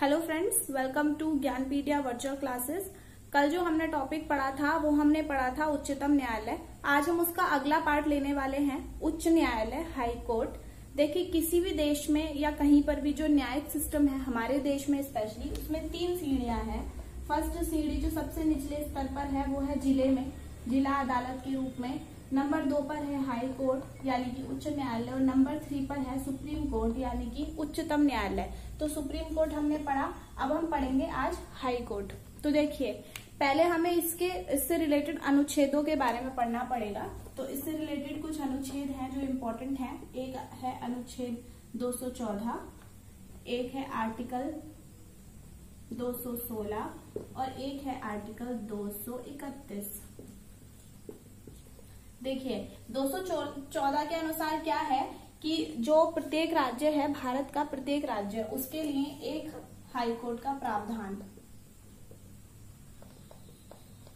Hello friends, welcome to Gyanpedia virtual classes. कल जो हमने टॉपिक पढ़ा था वो हमने पढ़ा था उच्चतम न्यायालय। आज हम उसका अगला पार्ट लेने वाले हैं, उच्च न्यायालय, हाई कोर्ट। देखिए, किसी भी देश में या कहीं पर भी जो न्यायिक सिस्टम है, हमारे देश में स्पेशली, उसमें 3 सीढ़ियां हैं। फर्स्ट सीढ़ी जो सबसे निचले स्तर पर है वो है जिले में, जिला अदालत के रूप में। नंबर 2 पर है हाई कोर्ट यानी कि उच्च न्यायालय, और नंबर 3 पर है सुप्रीम कोर्ट यानी कि उच्चतम न्यायालय। तो सुप्रीम कोर्ट हमने पढ़ा, अब हम पढ़ेंगे आज हाई कोर्ट। तो देखिए, पहले हमें इससे रिलेटेड अनुच्छेदों के बारे में पढ़ना पड़ेगा। तो इससे रिलेटेड कुछ अनुच्छेद हैं जो इम्पोर्टेंट हैं। एक है अनुच्छेद 214, एक है आर्टिकल 216 और एक है आर्टिकल 231। देखिए, 214 के अनुसार क्या है कि जो प्रत्येक राज्य है, भारत का प्रत्येक राज्य, उसके लिए एक हाई कोर्ट का प्रावधान।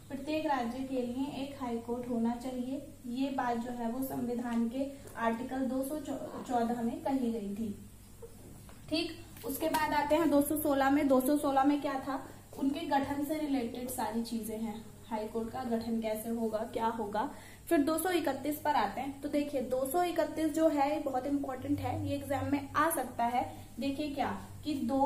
प्रत्येक राज्य के लिए एक हाई कोर्ट होना चाहिए। ये बात जो है वो संविधान के आर्टिकल 214 में कही गई थी। ठीक, उसके बाद आते हैं 216 में। 216 में क्या था, उनके गठन से रिलेटेड सारी चीजें हैं। हाई कोर्ट का गठन कैसे होगा, क्या होगा। फिर 231 पर आते हैं। तो देखिए, 231 जो है ये बहुत इंपॉर्टेंट है, ये एग्जाम में आ सकता है। देखिए क्या कि 2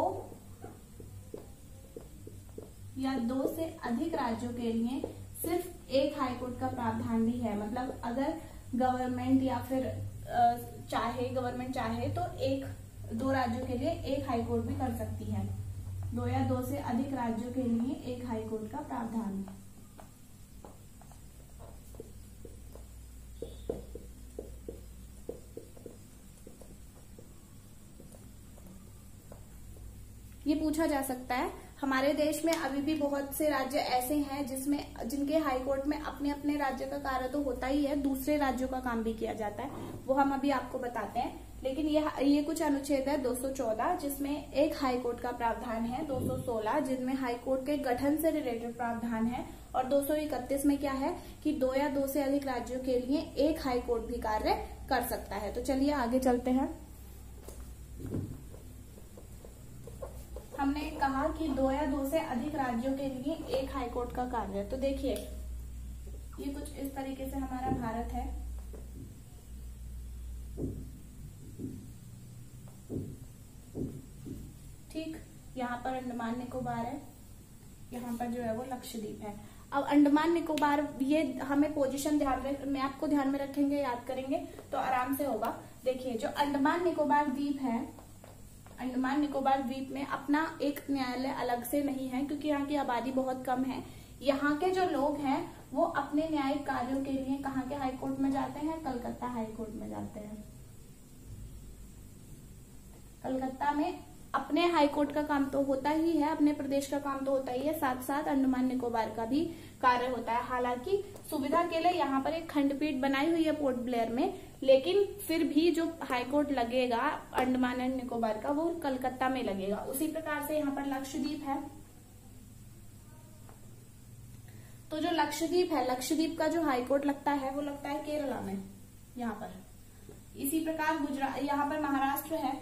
या 2 से अधिक राज्यों के लिए सिर्फ एक हाई कोर्ट का प्रावधान भी है। मतलब अगर गवर्नमेंट या फिर गवर्नमेंट चाहे तो 2 राज्यों के लिए एक हाई कोर्ट भी कर सकती है। 2 या 2 से अधिक राज्यों के लिए एक हाई कोर्ट का प्रावधान। ये पूछा जा सकता है। हमारे देश में अभी भी बहुत से राज्य ऐसे हैं जिनके हाई कोर्ट में अपने अपने राज्य का कार्य तो होता ही है, दूसरे राज्यों का काम भी किया जाता है, वो हम अभी आपको बताते हैं। लेकिन ये कुछ अनुच्छेद है। 214 जिसमें एक हाई कोर्ट का प्रावधान है, 216 जिनमें हाई कोर्ट के गठन से रिलेटेड प्रावधान है, और 231 में क्या है कि 2 या 2 से अधिक राज्यों के लिए एक हाई कोर्ट भी कार्य कर सकता है। तो चलिए आगे चलते हैं। हमने कहा कि 2 या 2 से अधिक राज्यों के लिए एक हाई कोर्ट का कार्य। तो देखिए, ये कुछ इस तरीके से हमारा भारत है। ठीक, यहाँ पर अंडमान निकोबार है, यहाँ पर जो है वो लक्षद्वीप है। अब अंडमान निकोबार, ये हमें पोजीशन मैप को ध्यान में रखेंगे, याद करेंगे तो आराम से होगा। देखिए, जो अंडमान निकोबार द्वीप है, अंडमान निकोबार द्वीप में अपना एक न्यायालय अलग से नहीं है, क्योंकि यहाँ की आबादी बहुत कम है। यहाँ के जो लोग हैं वो अपने न्यायिक कार्यों के लिए कहाँ के हाई कोर्ट में जाते हैं? कलकत्ता हाई कोर्ट में जाते हैं। कलकत्ता में अपने हाई कोर्ट का काम तो होता ही है, अपने प्रदेश का काम तो होता ही है, साथ साथ अंडमान निकोबार का भी कार्य होता है। हालांकि सुविधा के लिए यहाँ पर एक खंडपीठ बनाई हुई है पोर्ट ब्लेयर में, लेकिन फिर भी जो हाई कोर्ट लगेगा अंडमान एंड निकोबार का, वो कलकत्ता में लगेगा। उसी प्रकार से यहाँ पर लक्षद्वीप है। तो जो लक्षद्वीप है, लक्षद्वीप का जो हाई कोर्ट लगता है वो लगता है केरला में, यहाँ पर। इसी प्रकार गुजरात, यहाँ पर महाराष्ट्र है।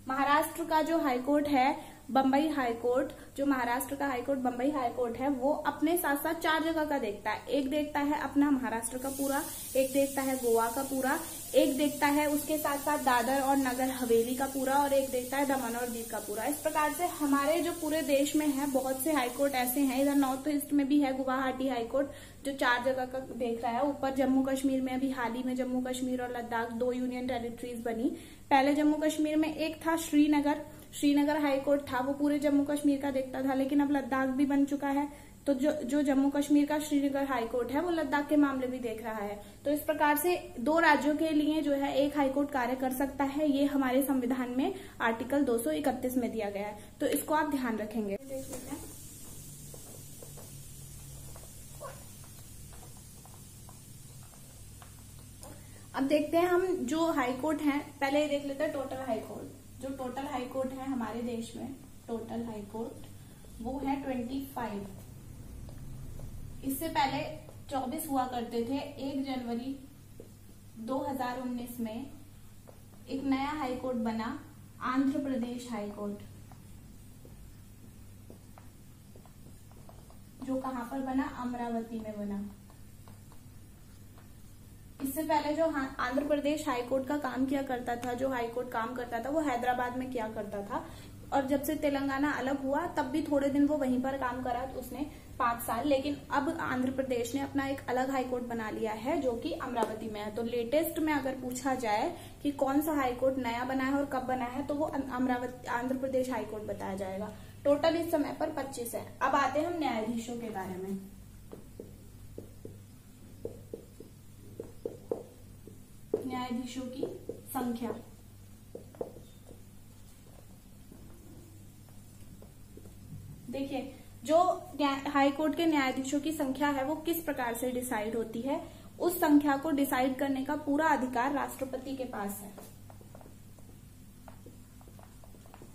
महाराष्ट्र का जो हाई कोर्ट है बम्बई हाई कोर्ट, जो महाराष्ट्र का high court Bombay high court है, वो अपने साथ साथ 4 जगह का देखता है। एक देखता है अपना महाराष्ट्र का पूरा, एक देखता है गोवा का पूरा, एक देखता है उसके साथ साथ दादर और नगर हवेली का पूरा, और एक देखता है दमन और दीव का पूरा। इस प्रकार से हमारे जो पूरे देश में है बहुत से हाई कोर्ट ऐसे हैं। इधर नॉर्थ ईस्ट में भी है गुवाहाटी हाई कोर्ट, जो 4 जगह का देख रहा है। ऊपर जम्मू कश्मीर में अभी हाल ही में जम्मू कश्मीर और लद्दाख 2 यूनियन टेरिटरीज बनी। पहले जम्मू कश्मीर में एक था श्रीनगर हाई कोर्ट था, वो पूरे जम्मू कश्मीर का देखता था, लेकिन अब लद्दाख भी बन चुका है। तो जो जम्मू कश्मीर का श्रीनगर हाई कोर्ट है वो लद्दाख के मामले भी देख रहा है। तो इस प्रकार से 2 राज्यों के लिए जो है एक हाई कोर्ट कार्य कर सकता है। ये हमारे संविधान में आर्टिकल 231 में दिया गया है, तो इसको आप ध्यान रखेंगे। देख लेते हैं। अब देखते हैं हम जो हाई कोर्ट है, पहले देख लेते हैं टोटल हाई कोर्ट। जो टोटल हाई कोर्ट है हमारे देश में, टोटल हाई कोर्ट वो है 25। इससे पहले 24 हुआ करते थे। 1 जनवरी 2019 में एक नया हाई कोर्ट बना, आंध्र प्रदेश हाई कोर्ट। जो कहाँ पर बना, अमरावती में बना। इससे पहले जो आंध्र प्रदेश हाईकोर्ट का काम किया करता था, जो हाईकोर्ट काम करता था वो हैदराबाद में किया करता था, और जब से तेलंगाना अलग हुआ तब भी थोड़े दिन वो वहीं पर काम करा, तो उसने 5 साल। लेकिन अब आंध्र प्रदेश ने अपना एक अलग हाईकोर्ट बना लिया है जो कि अमरावती में है। तो लेटेस्ट में अगर पूछा जाए कि कौन सा हाईकोर्ट नया बना है और कब बना है, तो वो अमरावती आंध्र प्रदेश हाईकोर्ट बताया जाएगा। टोटल इस समय पर 25 है। अब आते हैं हम न्यायाधीशों के बारे में। न्यायाधीशों की संख्या, देखिए जो हाईकोर्ट के न्यायाधीशों की संख्या है वो किस प्रकार से डिसाइड होती है। उस संख्या को डिसाइड करने का पूरा अधिकार राष्ट्रपति के पास है,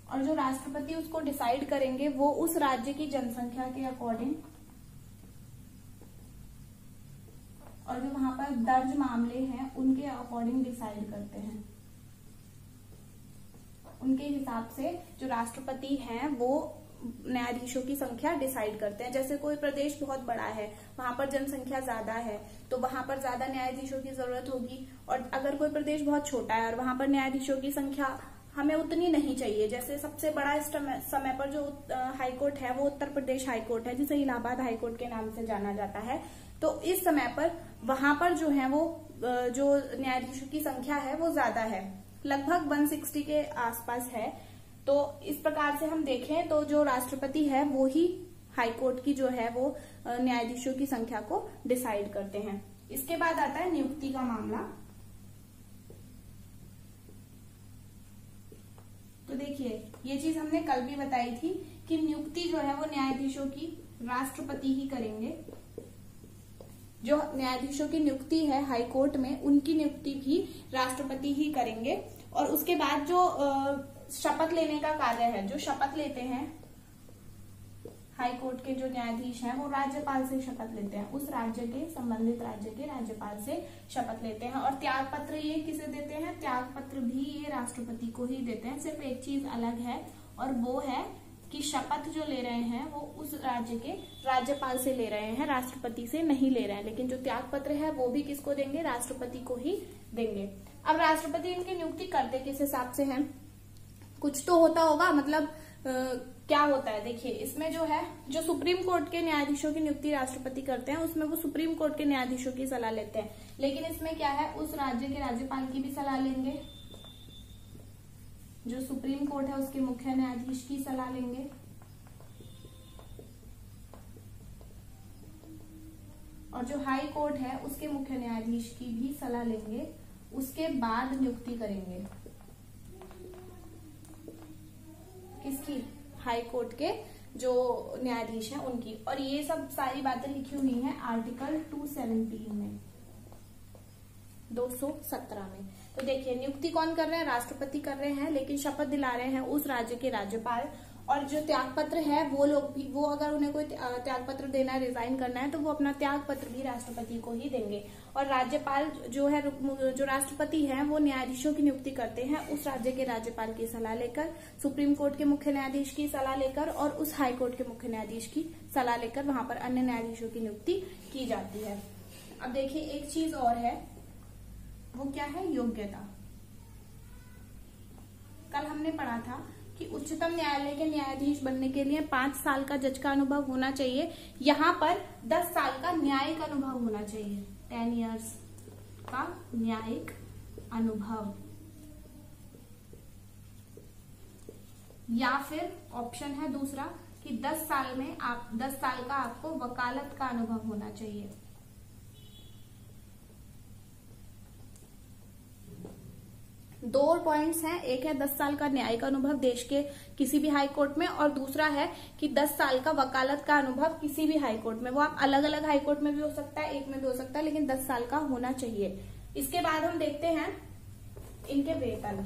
और जो राष्ट्रपति उसको डिसाइड करेंगे वो उस राज्य की जनसंख्या के अकॉर्डिंग और जो वहां पर दर्ज मामले हैं उनके अकॉर्डिंग डिसाइड करते हैं। उनके हिसाब से जो राष्ट्रपति हैं वो न्यायाधीशों की संख्या डिसाइड करते हैं। जैसे कोई प्रदेश बहुत बड़ा है, वहां पर जनसंख्या ज्यादा है, तो वहां पर ज्यादा न्यायाधीशों की जरूरत होगी। और अगर कोई प्रदेश बहुत छोटा है और वहां पर न्यायाधीशों की संख्या हमें उतनी नहीं चाहिए, जैसे सबसे बड़ा इस समय पर जो हाईकोर्ट है वो उत्तर प्रदेश हाईकोर्ट है, जिसे इलाहाबाद हाईकोर्ट के नाम से जाना जाता है। तो इस समय पर वहां पर जो है वो जो न्यायाधीशों की संख्या है वो ज्यादा है, लगभग 160 के आसपास है। तो इस प्रकार से हम देखें तो जो राष्ट्रपति है वो ही हाईकोर्ट की जो है वो न्यायाधीशों की संख्या को डिसाइड करते हैं। इसके बाद आता है नियुक्ति का मामला। तो देखिए ये चीज हमने कल भी बताई थी कि नियुक्ति जो है वो न्यायाधीशों की राष्ट्रपति ही करेंगे। जो न्यायाधीशों की नियुक्ति है हाईकोर्ट में, उनकी नियुक्ति भी राष्ट्रपति ही करेंगे। और उसके बाद जो शपथ लेने का कार्य है, जो शपथ लेते हैं हाईकोर्ट के जो न्यायाधीश हैं वो राज्यपाल से शपथ लेते हैं, उस राज्य के संबंधित राज्य के राज्यपाल से शपथ लेते हैं। और त्याग पत्र ये किसे देते हैं, त्याग पत्र भी ये राष्ट्रपति को ही देते हैं। सिर्फ एक चीज अलग है और वो है कि शपथ जो ले रहे हैं वो उस राज्य के राज्यपाल से ले रहे हैं, राष्ट्रपति से नहीं ले रहे हैं। लेकिन जो त्याग पत्र है वो भी किसको देंगे, राष्ट्रपति को ही देंगे। अब राष्ट्रपति इनकी नियुक्ति करते किस हिसाब से है, कुछ तो होता होगा, मतलब क्या होता है। देखिए इसमें जो है, जो सुप्रीम कोर्ट के न्यायाधीशों की नियुक्ति राष्ट्रपति करते हैं उसमें वो सुप्रीम कोर्ट के न्यायाधीशों की सलाह लेते हैं। लेकिन इसमें क्या है, उस राज्य के राज्यपाल की भी सलाह लेंगे, जो सुप्रीम कोर्ट है उसके मुख्य न्यायाधीश की सलाह लेंगे, और जो हाई कोर्ट है उसके मुख्य न्यायाधीश की भी सलाह लेंगे। उसके बाद नियुक्ति करेंगे किसकी, हाई कोर्ट के जो न्यायाधीश हैं उनकी। और ये सब सारी बातें लिखी हुई हैं आर्टिकल 217 में, 217 में। तो देखिए नियुक्ति कौन कर रहे हैं, राष्ट्रपति कर रहे हैं, लेकिन शपथ दिला रहे हैं उस राज्य के राज्यपाल। और जो त्याग पत्र है वो लोग भी, वो अगर उन्हें कोई त्याग पत्र देना है, रिजाइन करना है, तो वो अपना त्याग पत्र भी राष्ट्रपति को ही देंगे। और राज्यपाल जो है, जो राष्ट्रपति है वो न्यायाधीशों की नियुक्ति करते हैं उस राज्य के राज्यपाल की सलाह लेकर, सुप्रीम कोर्ट के मुख्य न्यायाधीश की सलाह लेकर और उस हाई कोर्ट के मुख्य न्यायाधीश की सलाह लेकर वहां पर अन्य न्यायाधीशों की नियुक्ति की जाती है। अब देखिए एक चीज और है, वो क्या है, योग्यता। कल हमने पढ़ा था कि उच्चतम न्यायालय के न्यायाधीश बनने के लिए 5 साल का जज का अनुभव होना चाहिए। यहाँ पर 10 साल का न्यायिक अनुभव होना चाहिए, 10 इयर्स का न्यायिक अनुभव, या फिर ऑप्शन है दूसरा कि 10 साल का आपको वकालत का अनुभव होना चाहिए। दो पॉइंट्स हैं, एक है 10 साल का न्यायिक अनुभव देश के किसी भी हाई कोर्ट में, और दूसरा है कि 10 साल का वकालत का अनुभव किसी भी हाई कोर्ट में। वो आप अलग अलग हाई कोर्ट में भी हो सकता है, एक में भी हो सकता है, लेकिन 10 साल का होना चाहिए। इसके बाद हम देखते हैं इनके वेतन।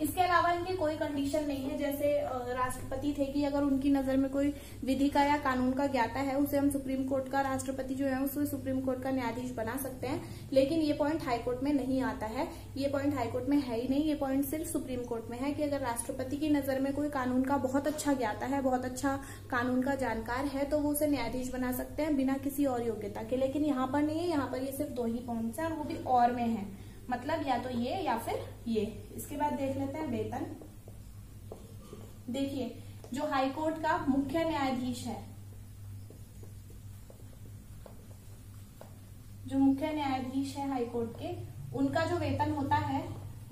इसके अलावा इनकी कोई कंडीशन नहीं है, जैसे राष्ट्रपति थे कि अगर उनकी नजर में कोई विधि का या कानून का ज्ञाता है उसे हम सुप्रीम कोर्ट का, राष्ट्रपति जो है उसे सुप्रीम कोर्ट का न्यायाधीश बना सकते हैं, लेकिन ये पॉइंट हाईकोर्ट में नहीं आता है। ये पॉइंट हाईकोर्ट में है ही नहीं, ये पॉइंट सिर्फ सुप्रीम कोर्ट में है कि अगर राष्ट्रपति की नजर में कोई कानून का बहुत अच्छा ज्ञाता है, बहुत अच्छा कानून का जानकार है, तो वो उसे न्यायाधीश बना सकते हैं बिना किसी और योग्यता के। लेकिन यहाँ पर नहीं है, यहाँ पर ये सिर्फ 2 ही पॉइंट्स हैं और वो भी और में है, मतलब या तो ये या फिर ये। इसके बाद देख लेते हैं वेतन। देखिए जो हाईकोर्ट का मुख्य न्यायाधीश है, जो मुख्य न्यायाधीश है हाईकोर्ट के, उनका जो वेतन होता है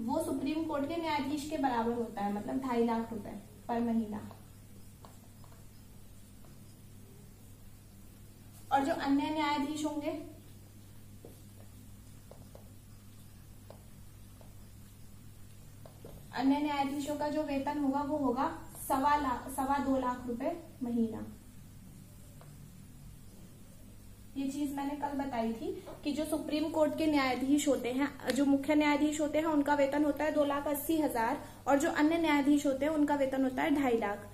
वो सुप्रीम कोर्ट के न्यायाधीश के बराबर होता है, मतलब 2.5 लाख रुपए पर महीना। और जो अन्य न्यायाधीश होंगे, अन्य न्यायाधीशों का जो वेतन होगा वो होगा 2.25 लाख रुपए महीना। ये चीज मैंने कल बताई थी कि जो सुप्रीम कोर्ट के न्यायाधीश होते हैं, जो मुख्य न्यायाधीश होते हैं, उनका वेतन होता है 2,80,000 और जो अन्य न्यायाधीश होते हैं उनका वेतन होता है 2.5 लाख।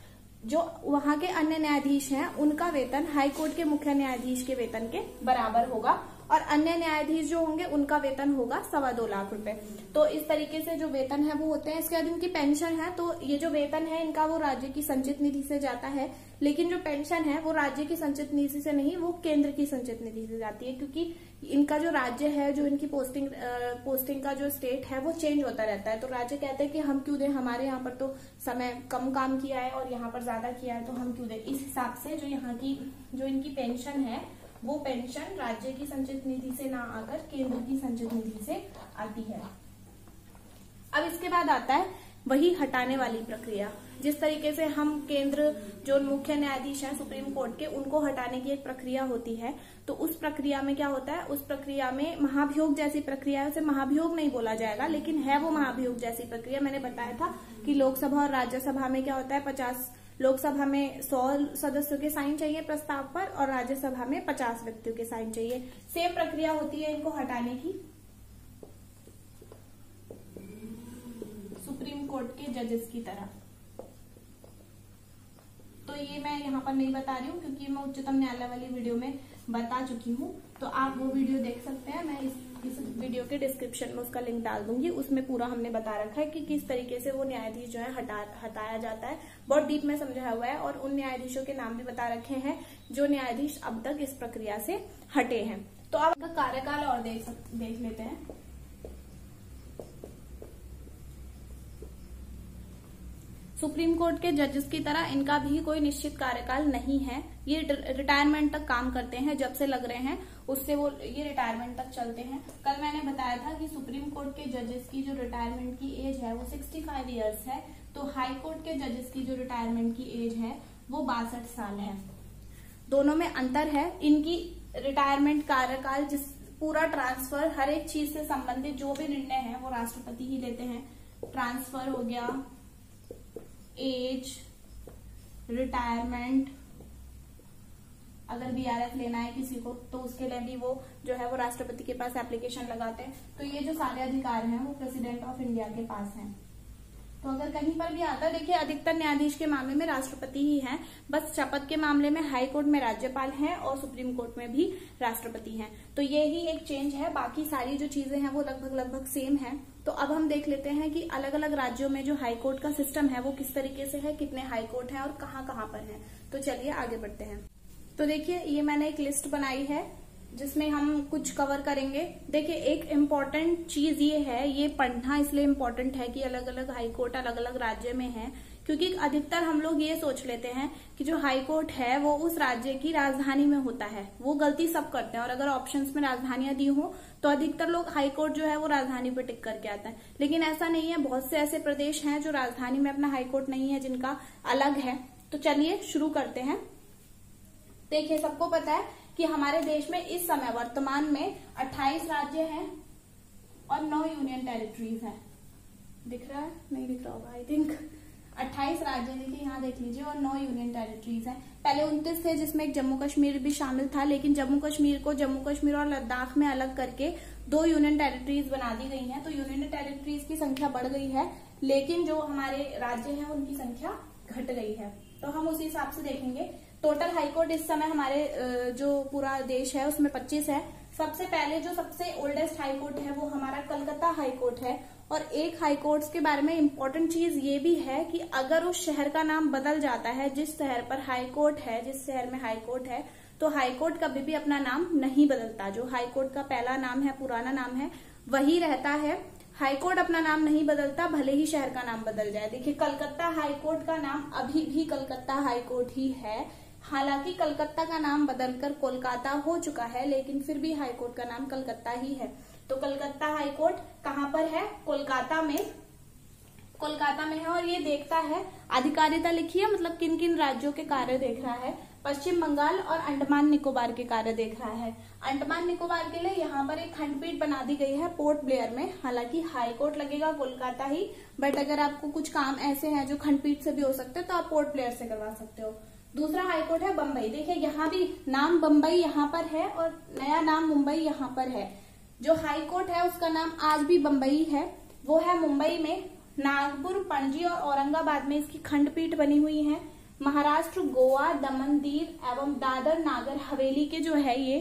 जो वहां के अन्य न्यायाधीश हैं उनका वेतन हाईकोर्ट के मुख्य न्यायाधीश के वेतन के बराबर होगा और अन्य न्यायाधीश जो होंगे उनका वेतन होगा 2.25 लाख रुपए। तो इस तरीके से जो वेतन है वो होते हैं। इसके बाद इनकी पेंशन है, तो ये जो वेतन है इनका वो राज्य की संचित निधि से जाता है, लेकिन जो पेंशन है वो राज्य की संचित निधि से नहीं, वो केंद्र की संचित निधि से जाती है, क्योंकि इनका जो राज्य है, जो इनकी पोस्टिंग का जो स्टेट है वो चेंज होता रहता है। तो राज्य कहते हैं कि हम क्यों दें, हमारे यहाँ पर तो समय कम काम किया है और यहाँ पर ज्यादा किया है, तो हम क्यों दें। इस हिसाब से जो यहाँ की जो इनकी पेंशन है वो पेंशन राज्य की संचित निधि से ना आकर केंद्र की संचित निधि से आती है। अब इसके बाद आता है वही हटाने वाली प्रक्रिया। जिस तरीके से हम केंद्र जो मुख्य न्यायाधीश हैं सुप्रीम कोर्ट के, उनको हटाने की एक प्रक्रिया होती है, तो उस प्रक्रिया में क्या होता है, उस प्रक्रिया में महाभियोग जैसी प्रक्रिया है। उसे महाभियोग नहीं बोला जाएगा, लेकिन है वो महाभियोग जैसी प्रक्रिया। मैंने बताया था कि लोकसभा और राज्यसभा में क्या होता है, 50 लोकसभा में 100 सदस्यों के साइन चाहिए प्रस्ताव पर और राज्यसभा में 50 व्यक्तियों के साइन चाहिए। सेम प्रक्रिया होती है इनको हटाने की सुप्रीम कोर्ट के जजेस की तरह। तो ये मैं यहाँ पर नहीं बता रही हूँ क्योंकि मैं उच्चतम न्यायालय वाली वीडियो में बता चुकी हूँ, तो आप वो वीडियो देख सकते हैं। मैं इस वीडियो के डिस्क्रिप्शन में उसका लिंक डाल दूंगी। उसमें पूरा हमने बता रखा है कि किस तरीके से वो न्यायाधीश जो है हटाया जाता है। बहुत डीप में समझाया हुआ है और उन न्यायाधीशों के नाम भी बता रखे हैं जो न्यायाधीश अब तक इस प्रक्रिया से हटे हैं। तो अब इनका कार्यकाल और देख लेते हैं। सुप्रीम कोर्ट के जजेस की तरह इनका भी कोई निश्चित कार्यकाल नहीं है। ये रिटायरमेंट तक काम करते हैं, जब से लग रहे हैं उससे वो ये रिटायरमेंट तक चलते हैं। कल मैंने बताया था कि सुप्रीम कोर्ट के जजेस की जो रिटायरमेंट की एज है वो 65 ईयर्स है, तो हाई कोर्ट के जजेस की जो रिटायरमेंट की एज है वो 62 साल है। दोनों में अंतर है। इनकी रिटायरमेंट कार्यकाल जिस पूरा ट्रांसफर हर एक चीज से संबंधित जो भी निर्णय है वो राष्ट्रपति ही लेते हैं। ट्रांसफर हो गया, एज, रिटायरमेंट, अगर बीआरएफ लेना है किसी को तो उसके लिए भी वो जो है वो राष्ट्रपति के पास एप्लीकेशन लगाते हैं। तो ये जो सारे अधिकार हैं वो प्रेसिडेंट ऑफ इंडिया के पास हैं। तो अगर कहीं पर भी आता है, देखिए अधिकतर न्यायाधीश के मामले में राष्ट्रपति ही हैं, बस शपथ के मामले में हाई कोर्ट में राज्यपाल हैं और सुप्रीम कोर्ट में भी राष्ट्रपति हैं। तो ये ही एक चेंज है, बाकी सारी जो चीजें हैं वो लगभग सेम है। तो अब हम देख लेते हैं कि अलग अलग राज्यों में जो हाई कोर्ट का सिस्टम है वो किस तरीके से है, कितने हाई कोर्ट हैं और कहाँ पर हैं। तो चलिए आगे बढ़ते हैं। तो देखिए ये मैंने एक लिस्ट बनाई है जिसमें हम कुछ कवर करेंगे। देखिए एक इम्पॉर्टेंट चीज ये है, ये पढ़ना इसलिए इम्पोर्टेंट है कि अलग अलग हाई कोर्ट अलग अलग राज्य में है, क्योंकि अधिकतर हम लोग ये सोच लेते हैं कि जो हाई कोर्ट है वो उस राज्य की राजधानी में होता है। वो गलती सब करते हैं, और अगर ऑप्शंस में राजधानियां दी हो तो अधिकतर लोग हाई कोर्ट जो है वो राजधानी पे टिक करके आता है, लेकिन ऐसा नहीं है। बहुत से ऐसे प्रदेश हैं जो राजधानी में अपना हाई कोर्ट नहीं है, जिनका अलग है। तो चलिए शुरू करते हैं। देखिए सबको पता है कि हमारे देश में इस समय वर्तमान में 28 राज्य हैं और 9 यूनियन टेरिटरीज हैं। दिख रहा है? नहीं दिख रहा होगा आई थिंक। 28 राज्य देखिए यहाँ देख लीजिए और 9 यूनियन टेरिटरीज हैं। पहले 29 थे जिसमें एक जम्मू कश्मीर भी शामिल था, लेकिन जम्मू कश्मीर को जम्मू कश्मीर और लद्दाख में अलग करके 2 यूनियन टेरिटरीज बना दी गई हैं, तो यूनियन टेरिटरीज की संख्या बढ़ गई है, लेकिन जो हमारे राज्य हैं उनकी संख्या घट गई है। तो हम उसी हिसाब से देखेंगे। टोटल हाईकोर्ट इस समय हमारे जो पूरा देश है उसमें 25 है। सबसे पहले जो सबसे ओल्डेस्ट हाईकोर्ट है वो हमारा कलकत्ता हाईकोर्ट है। और एक हाईकोर्ट के बारे में इम्पोर्टेंट चीज ये भी है कि अगर उस शहर का नाम बदल जाता है, जिस शहर पर हाईकोर्ट है, जिस शहर में हाईकोर्ट है, तो हाईकोर्ट कभी भी अपना नाम नहीं बदलता। जो हाईकोर्ट का पहला नाम है, पुराना नाम है, वही रहता है। हाईकोर्ट अपना नाम नहीं बदलता, भले ही शहर का नाम बदल जाए। देखिए, कलकत्ता हाईकोर्ट का नाम अभी भी कलकत्ता हाईकोर्ट ही है। हालांकि कलकत्ता का नाम बदलकर कोलकाता हो चुका है, लेकिन फिर भी हाईकोर्ट का नाम कलकत्ता ही है। तो कलकत्ता हाईकोर्ट कहाँ पर है? कोलकाता में। कोलकाता में है और ये देखता है, अधिकारिता लिखी है, मतलब किन किन राज्यों के कार्य देख रहा है। पश्चिम बंगाल और अंडमान निकोबार के कार्य देख रहा है। अंडमान निकोबार के लिए यहाँ पर एक खंडपीठ बना दी गई है पोर्ट ब्लेयर में। हालांकि हाईकोर्ट लगेगा कोलकाता ही, बट अगर आपको कुछ काम ऐसे हैं जो खंडपीठ से भी हो सकते हैं तो आप पोर्ट ब्लेयर से करवा सकते हो। दूसरा हाईकोर्ट है बम्बई। देखिए, यहाँ भी नाम बम्बई यहाँ पर है और नया नाम मुंबई यहाँ पर है। जो हाईकोर्ट है उसका नाम आज भी बम्बई है, वो है मुंबई में। नागपुर, पणजी और औरंगाबाद में इसकी खंडपीठ बनी हुई है। महाराष्ट्र, गोवा, दमन, दीव एवं दादर नागर हवेली के जो है ये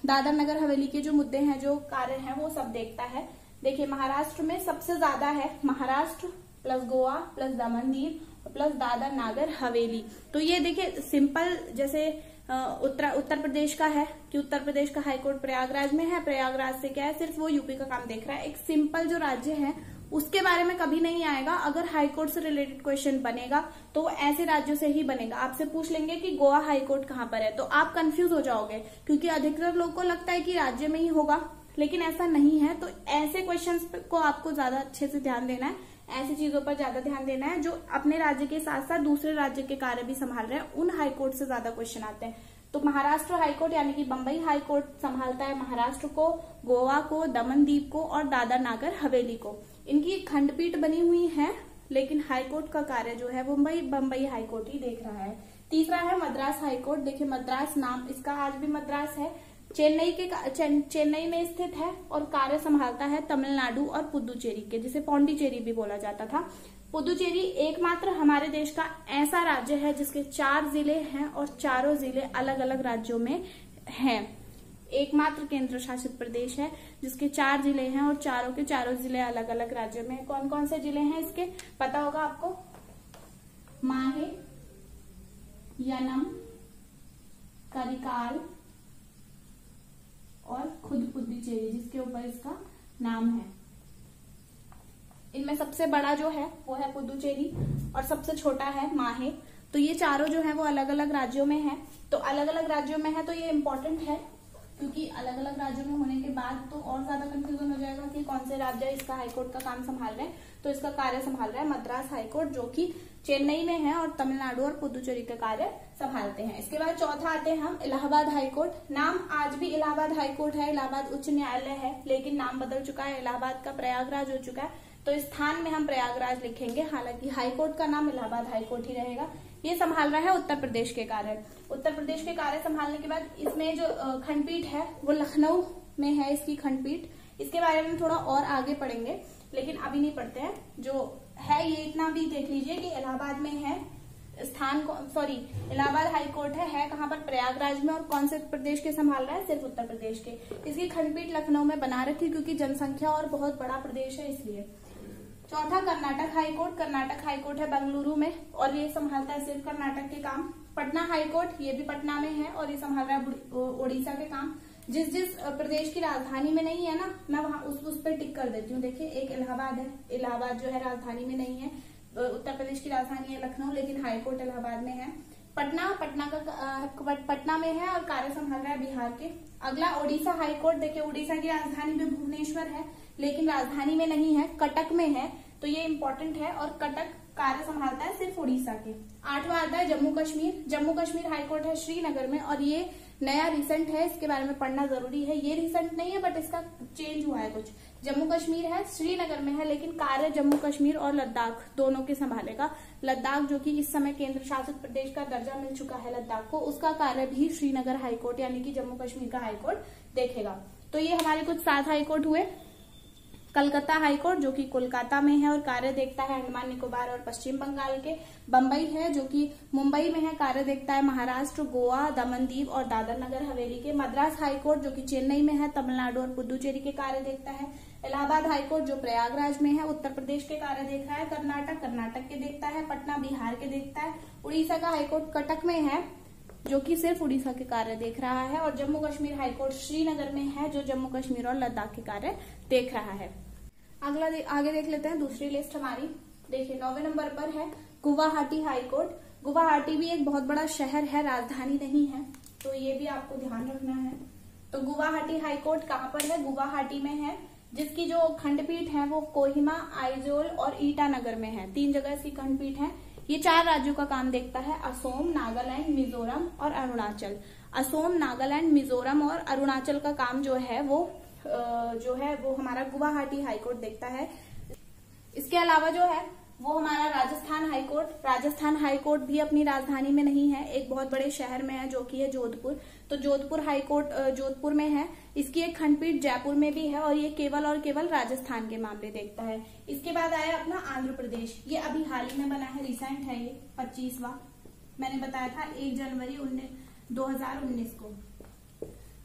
दादर नगर हवेली के जो मुद्दे हैं, जो कार्य हैं, वो सब देखता है। देखिए, महाराष्ट्र में सबसे ज्यादा है, Maharashtra plus Goa plus Daman Diu plus Dadar Nagar Haveli. तो ये देखिए सिंपल, जैसे उत्तर प्रदेश का है कि उत्तर प्रदेश का हाईकोर्ट प्रयागराज में है, प्रयागराज से क्या है, सिर्फ वो यूपी का काम देख रहा है। एक सिंपल जो राज्य है उसके बारे में कभी नहीं आएगा। अगर हाईकोर्ट से रिलेटेड क्वेश्चन बनेगा तो वो ऐसे राज्यों से ही बनेगा। आपसे पूछ लेंगे कि गोवा हाईकोर्ट कहाँ पर है, तो आप कंफ्यूज हो जाओगे, क्योंकि अधिकतर लोग को लगता है कि राज्य में ही होगा, लेकिन ऐसा नहीं है। तो ऐसे क्वेश्चंस को आपको ज्यादा अच्छे से ध्यान देना है, ऐसी चीजों पर ज्यादा ध्यान देना है जो अपने राज्य के साथ साथ दूसरे राज्य के कार्य भी संभाल रहे हैं, उन हाईकोर्ट से ज्यादा क्वेश्चन आते हैं। तो महाराष्ट्र हाईकोर्ट यानी कि बम्बई हाईकोर्ट संभालता है महाराष्ट्र को, गोवा को, दमन दीव को और दादर नागर हवेली को। इनकी खंडपीठ बनी हुई है, लेकिन हाईकोर्ट का कार्य जो है वो बम्बई हाईकोर्ट ही देख रहा है। तीसरा है मद्रास हाईकोर्ट। देखिए, मद्रास नाम इसका आज भी मद्रास है, चेन्नई में स्थित है और कार्य संभालता है तमिलनाडु और पुदुचेरी के, जिसे पौंडीचेरी भी बोला जाता था। पुदुचेरी एकमात्र हमारे देश का ऐसा राज्य है जिसके 4 जिले हैं और चारों जिले अलग अलग राज्यों में हैं। एकमात्र केंद्र शासित प्रदेश है जिसके 4 जिले हैं और चारों के चारों जिले अलग अलग राज्यों में। कौन कौन से जिले हैं इसके पता होगा आपको? माहे, यनम, करिकाल और खुद पुदुचेरी, जिसके ऊपर इसका नाम है। इनमें सबसे बड़ा जो है वो है पुदुचेरी और सबसे छोटा है माहे। तो ये चारों जो है वो अलग अलग राज्यों में है। तो अलग अलग राज्यों में है तो ये इम्पोर्टेंट है, क्योंकि अलग अलग राज्यों में होने के बाद तो और ज्यादा कंफ्यूजन हो जाएगा कि कौन से राज्य इसका हाईकोर्ट का काम संभाल रहे हैं। तो इसका कार्य संभाल रहा है मद्रास हाईकोर्ट, जो कि चेन्नई में है और तमिलनाडु और पुदुचेरी का कार्य संभालते हैं। इसके बाद चौथा आते हैं हम इलाहाबाद हाईकोर्ट। नाम आज भी इलाहाबाद हाईकोर्ट है, इलाहाबाद उच्च न्यायालय है, लेकिन नाम बदल चुका है, इलाहाबाद का प्रयागराज हो चुका है। तो स्थान में हम प्रयागराज लिखेंगे, हालांकि हाईकोर्ट का नाम इलाहाबाद हाईकोर्ट ही रहेगा। ये संभाल रहा है उत्तर प्रदेश के कार्य। उत्तर प्रदेश के कार्य संभालने के बाद इसमें जो खंडपीठ है वो लखनऊ में है, इसकी खंडपीठ। इसके बारे में थोड़ा और आगे पढ़ेंगे, लेकिन अभी नहीं पढ़ते हैं। जो है ये इतना भी देख लीजिए कि इलाहाबाद में है इलाहाबाद हाईकोर्ट है कहाँ पर? प्रयागराज में। और कौन से प्रदेश के संभाल रहा है? सिर्फ उत्तर प्रदेश के। इसकी खंडपीठ लखनऊ में बना रखी, क्योंकि जनसंख्या और बहुत बड़ा प्रदेश है इसलिए। चौथा कर्नाटक हाईकोर्ट। कर्नाटक हाईकोर्ट है बेंगलुरु में और ये संभालता है सिर्फ कर्नाटक के काम। पटना हाईकोर्ट, ये भी पटना में है और ये संभाल रहा है उड़ीसा के काम। जिस प्रदेश की राजधानी में नहीं है ना, मैं वहां उस पर टिक कर देती हूँ। देखिए, एक इलाहाबाद है, इलाहाबाद जो है राजधानी में नहीं है। उत्तर प्रदेश की राजधानी है लखनऊ, लेकिन हाईकोर्ट इलाहाबाद में है। पटना में है और कार्य संभाल रहा है बिहार के। अगला उड़ीसा हाईकोर्ट। देखिए, उड़ीसा की राजधानी भी भुवनेश्वर है, लेकिन राजधानी में नहीं है, कटक में है। तो ये इम्पोर्टेंट है और कटक कार्य संभालता है सिर्फ उड़ीसा के। 8वां आता है जम्मू कश्मीर। जम्मू कश्मीर हाईकोर्ट है श्रीनगर में और ये नया रिसेंट है, इसके बारे में पढ़ना जरूरी है। ये रिसेंट नहीं है बट इसका चेंज हुआ है कुछ। जम्मू कश्मीर है, श्रीनगर में है, लेकिन कार्य जम्मू कश्मीर और लद्दाख दोनों के संभालेगा। लद्दाख जो कि इस समय केंद्र शासित प्रदेश का दर्जा मिल चुका है लद्दाख को, उसका कार्य भी श्रीनगर हाईकोर्ट यानी कि जम्मू कश्मीर का हाईकोर्ट देखेगा। तो ये हमारे कुछ 7 हाईकोर्ट हुए। कलकत्ता हाईकोर्ट जो कि कोलकाता में है और कार्य देखता है अंडमान निकोबार और पश्चिम बंगाल के। बम्बई है जो कि मुंबई में है, कार्य देखता है महाराष्ट्र, गोवा, दमन दीव और दादर नगर हवेली के। मद्रास हाईकोर्ट जो कि चेन्नई में है, तमिलनाडु और पुडुचेरी के कार्य देखता है। इलाहाबाद हाईकोर्ट जो प्रयागराज में है, उत्तर प्रदेश के कार्य देख रहा है। कर्नाटक के देखता है। पटना बिहार के देखता है। उड़ीसा का हाईकोर्ट कटक में है जो कि सिर्फ उड़ीसा के कार्य देख रहा है। और जम्मू कश्मीर हाईकोर्ट श्रीनगर में है जो जम्मू कश्मीर और लद्दाख के कार्य देख रहा है। आगे देख लेते हैं दूसरी लिस्ट हमारी। देखिए 9वें नंबर पर है गुवाहाटी हाईकोर्ट। गुवाहाटी भी एक बहुत बड़ा शहर है, राजधानी नहीं है, तो ये भी आपको ध्यान रखना है। तो गुवाहाटी हाईकोर्ट कहाँ पर है? गुवाहाटी में है, जिसकी जो खंडपीठ है वो कोहिमा, आइजोल और ईटानगर में है। 3 जगह इसकी खंडपीठ है। ये 4 राज्यों का काम देखता है, असोम, नागालैंड, मिजोरम और अरुणाचल। असोम, नागालैंड, मिजोरम और अरुणाचल का काम जो है वो हमारा गुवाहाटी हाईकोर्ट देखता है। इसके अलावा जो है वो हमारा राजस्थान हाईकोर्ट। राजस्थान हाईकोर्ट भी अपनी राजधानी में नहीं है, एक बहुत बड़े शहर में है जो कि है जोधपुर। तो जोधपुर हाईकोर्ट जोधपुर में है। इसकी एक खंडपीठ जयपुर में भी है और ये केवल और केवल राजस्थान के मामले देखता है। इसके बाद आया अपना आंध्र प्रदेश। ये अभी हाल ही में बना है, रिसेंट है, ये 25वां। मैंने बताया था 1 जनवरी 2019 को।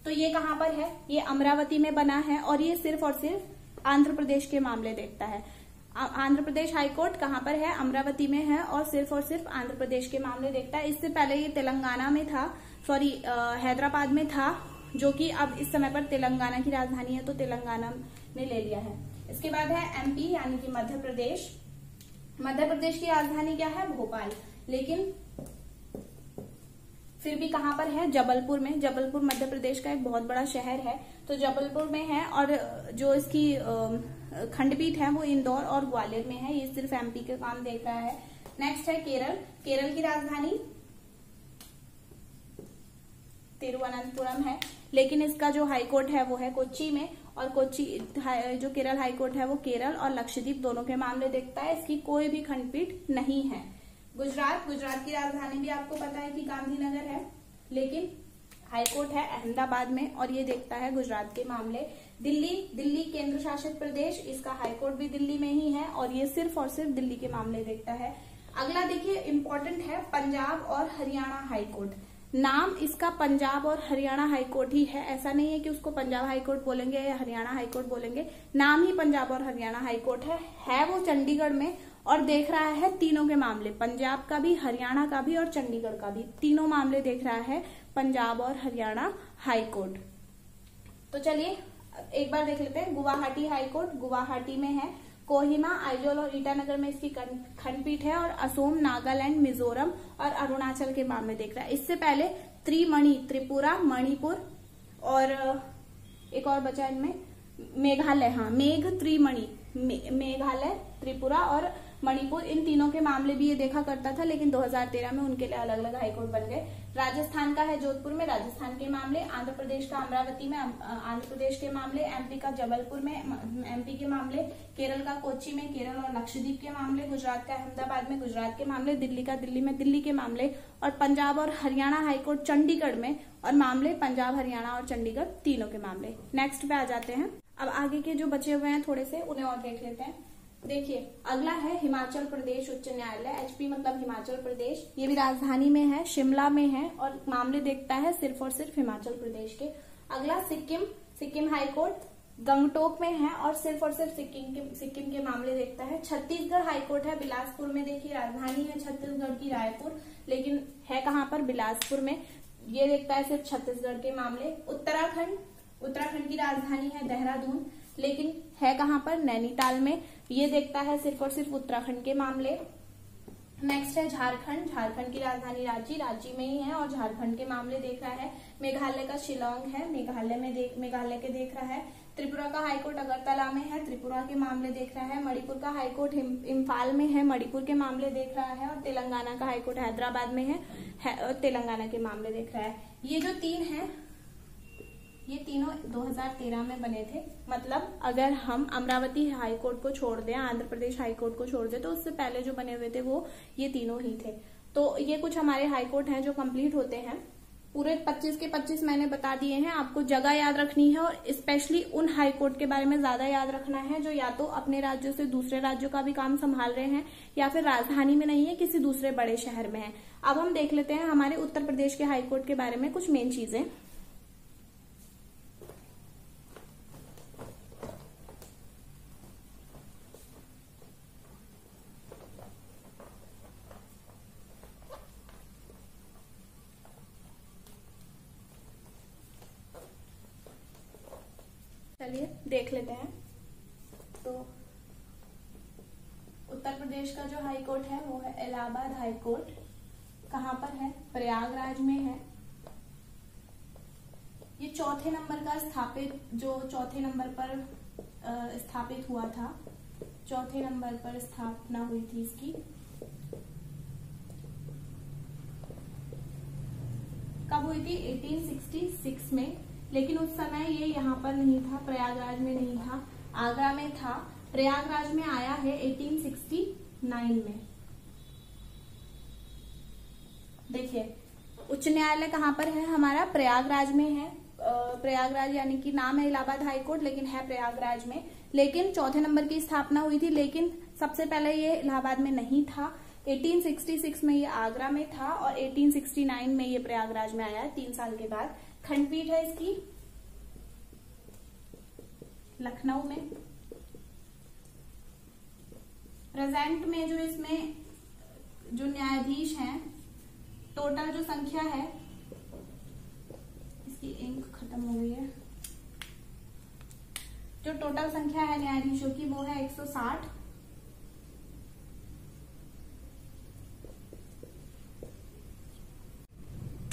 तो ये कहाँ पर है? ये अमरावती में बना है और ये सिर्फ और सिर्फ आंध्र प्रदेश के मामले देखता है। आंध्र प्रदेश हाईकोर्ट कहाँ पर है? अमरावती में है और सिर्फ आंध्र प्रदेश के मामले देखता है। इससे पहले ये तेलंगाना में था, हैदराबाद में था, जो कि अब इस समय पर तेलंगाना की राजधानी है, तो तेलंगाना ने ले लिया है। इसके बाद है एमपी यानी कि मध्य प्रदेश। मध्य प्रदेश की राजधानी क्या है? भोपाल, लेकिन फिर भी कहाँ पर है? जबलपुर में। जबलपुर मध्य प्रदेश का एक बहुत बड़ा शहर है, तो जबलपुर में है। और जो इसकी खंडपीठ है वो इंदौर और ग्वालियर में है। ये सिर्फ एमपी के काम देख रहा है। नेक्स्ट है केरल। केरल की राजधानी तिरुवनंतपुरम है, लेकिन इसका जो हाईकोर्ट है वो है कोच्चि में। और कोच्चि जो केरल हाईकोर्ट है वो केरल और लक्षद्वीप दोनों के मामले देखता है। इसकी कोई भी खंडपीठ नहीं है। गुजरात की राजधानी भी आपको पता है कि गांधीनगर है, लेकिन हाईकोर्ट है अहमदाबाद में और ये देखता है गुजरात के मामले। दिल्ली केंद्र शासित प्रदेश, इसका हाईकोर्ट भी दिल्ली में ही है और ये सिर्फ और सिर्फ दिल्ली के मामले देखता है। अगला देखिए इम्पोर्टेंट है पंजाब और हरियाणा हाईकोर्ट। नाम इसका पंजाब और हरियाणा हाईकोर्ट ही है, ऐसा नहीं है कि उसको पंजाब हाईकोर्ट बोलेंगे या हरियाणा हाईकोर्ट बोलेंगे। नाम ही पंजाब और हरियाणा हाईकोर्ट है वो चंडीगढ़ में और देख रहा है तीनों के मामले, पंजाब का भी, हरियाणा का भी और चंडीगढ़ का भी। तीनों मामले देख रहा है पंजाब और हरियाणा हाईकोर्ट। तो चलिए एक बार देख लेते हैं गुवाहाटी हाईकोर्ट। गुवाहाटी में है। कोहिमा, आइजोल और ईटानगर में इसकी खंडपीठ है और असोम, नागालैंड, मिजोरम और अरुणाचल के मामले देख रहा है। इससे पहले त्रिपुरा, मणिपुर और एक और बचा इनमें मेघालय। हाँ, मेघालय, त्रिपुरा और मणिपुर, इन तीनों के मामले भी ये देखा करता था, लेकिन 2013 में उनके लिए अलग अलग हाईकोर्ट बन गए। राजस्थान का है जोधपुर में, राजस्थान के मामले। आंध्र प्रदेश का अमरावती में, आंध्र प्रदेश के मामले। एमपी का जबलपुर में, एमपी के मामले। केरल का कोच्चि में, केरल और लक्षद्वीप के मामले। गुजरात का अहमदाबाद में, गुजरात के मामले। दिल्ली का दिल्ली में, दिल्ली के मामले। और पंजाब और हरियाणा हाईकोर्ट चंडीगढ़ में और मामले पंजाब, हरियाणा और चंडीगढ़ तीनों के मामले। नेक्स्ट पे आ जाते हैं। अब आगे के जो बचे हुए हैं थोड़े से उन्हें और देख लेते हैं। देखिए अगला है हिमाचल प्रदेश उच्च न्यायालय। एचपी मतलब हिमाचल प्रदेश। ये भी राजधानी में है, शिमला में है और मामले देखता है सिर्फ और सिर्फ हिमाचल प्रदेश के। अगला सिक्किम हाईकोर्ट गंगटोक में है और सिर्फ सिक्किम के मामले देखता है। छत्तीसगढ़ हाईकोर्ट है बिलासपुर में। देखिए राजधानी है छत्तीसगढ़ की रायपुर, लेकिन है कहाँ पर? बिलासपुर में। ये देखता है सिर्फ छत्तीसगढ़ के मामले। उत्तराखंड की राजधानी है देहरादून, लेकिन है कहाँ पर? नैनीताल में। ये देखता है सिर्फ और सिर्फ उत्तराखंड के मामले। नेक्स्ट है झारखंड की राजधानी रांची में ही है और झारखंड के मामले देख रहा है। मेघालय का शिलोंग है, मेघालय के देख रहा है। त्रिपुरा का हाईकोर्ट अगरतला में है, त्रिपुरा के मामले देख रहा है। मणिपुर का हाईकोर्ट इम्फाल में है, मणिपुर के मामले देख रहा है। और तेलंगाना का हाईकोर्ट हैदराबाद में है और तेलंगाना के मामले देख रहा है। ये जो 3 हैं, ये तीनों 2013 में बने थे। मतलब अगर हम अमरावती हाई कोर्ट को छोड़ दें, आंध्र प्रदेश हाई कोर्ट को छोड़ दें, तो उससे पहले जो बने हुए थे वो ये तीनों ही थे। तो ये कुछ हमारे हाई कोर्ट हैं जो कंप्लीट होते हैं। पूरे 25 के 25 मैंने बता दिए हैं। आपको जगह याद रखनी है और स्पेशली उन हाई कोर्ट के बारे में ज्यादा याद रखना है जो या तो अपने राज्यों से दूसरे राज्यों का भी काम संभाल रहे हैं या फिर राजधानी में नहीं है, किसी दूसरे बड़े शहर में है। अब हम देख लेते हैं हमारे उत्तर प्रदेश के हाई कोर्ट के बारे में कुछ मेन चीजें। चलिए देख लेते हैं। तो उत्तर प्रदेश का जो हाई कोर्ट है वो है इलाहाबाद हाई कोर्ट। कहाँ पर है? प्रयागराज में है। ये चौथे नंबर पर स्थापित हुआ था। चौथे नंबर पर स्थापना हुई थी इसकी। कब हुई थी? 1866 में। लेकिन उस समय ये यहाँ पर नहीं था, प्रयागराज में नहीं था, आगरा में था। प्रयागराज में आया है 1869 में। देखिए उच्च न्यायालय कहाँ पर है हमारा? प्रयागराज में है। प्रयागराज यानी कि नाम है इलाहाबाद हाई कोर्ट लेकिन है प्रयागराज में। लेकिन चौथे नंबर की स्थापना हुई थी, लेकिन सबसे पहले ये इलाहाबाद में नहीं था। 1866 में ये आगरा में था और 1869 में ये प्रयागराज में आया, 3 साल के बाद। खंडपीठ है इसकी लखनऊ में। प्रेजेंट में जो इसमें जो न्यायाधीश हैं, टोटल जो संख्या है, इसकी इंक खत्म हो गई है, जो टोटल संख्या है न्यायाधीशों की वो है 160।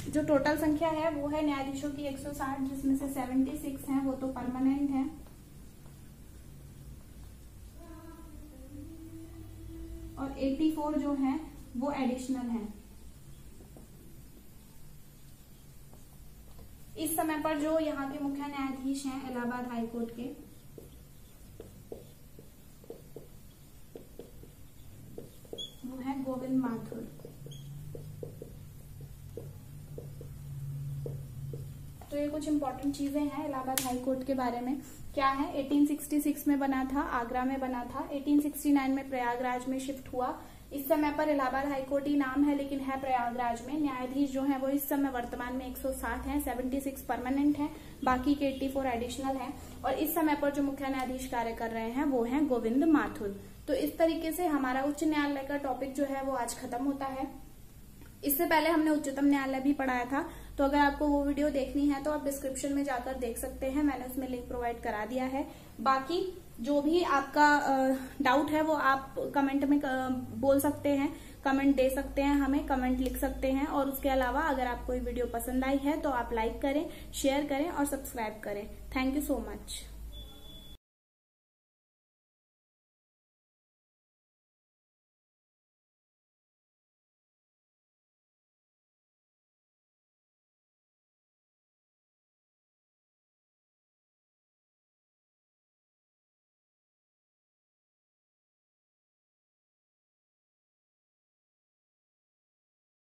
जो टोटल संख्या है वो है न्यायाधीशों की 160, जिसमें से 76 हैं वो तो परमानेंट हैं और 84 जो हैं वो एडिशनल हैं। इस समय पर जो यहाँ के मुख्य न्यायाधीश हैं इलाहाबाद हाई कोर्ट के, वो है गोविंद माथुर। तो ये कुछ इंपॉर्टेंट चीजें हैं इलाहाबाद हाई कोर्ट के बारे में। क्या है? 1866 में बना था, आगरा में बना था। 1869 में प्रयागराज में शिफ्ट हुआ। इस समय पर इलाहाबाद हाई कोर्ट ही नाम है लेकिन है प्रयागराज में। न्यायाधीश जो हैं वो इस समय वर्तमान में 160 हैं, 76 परमानेंट हैं, बाकी के 84 एडिशनल हैं। और इस समय पर जो मुख्य न्यायाधीश कार्य कर रहे हैं वो हैं गोविंद माथुर। तो इस तरीके से हमारा उच्च न्यायालय का टॉपिक जो है वो आज खत्म होता है। इससे पहले हमने उच्चतम न्यायालय भी पढ़ाया था, तो अगर आपको वो वीडियो देखनी है तो आप डिस्क्रिप्शन में जाकर देख सकते हैं, मैंने उसमें लिंक प्रोवाइड करा दिया है। बाकी जो भी आपका डाउट है वो आप कमेंट में बोल सकते हैं, कमेंट दे सकते हैं, हमें कमेंट लिख सकते हैं। और उसके अलावा अगर आपको ये वीडियो पसंद आई है तो आप लाइक करें, शेयर करें और सब्सक्राइब करें। Thank you so much.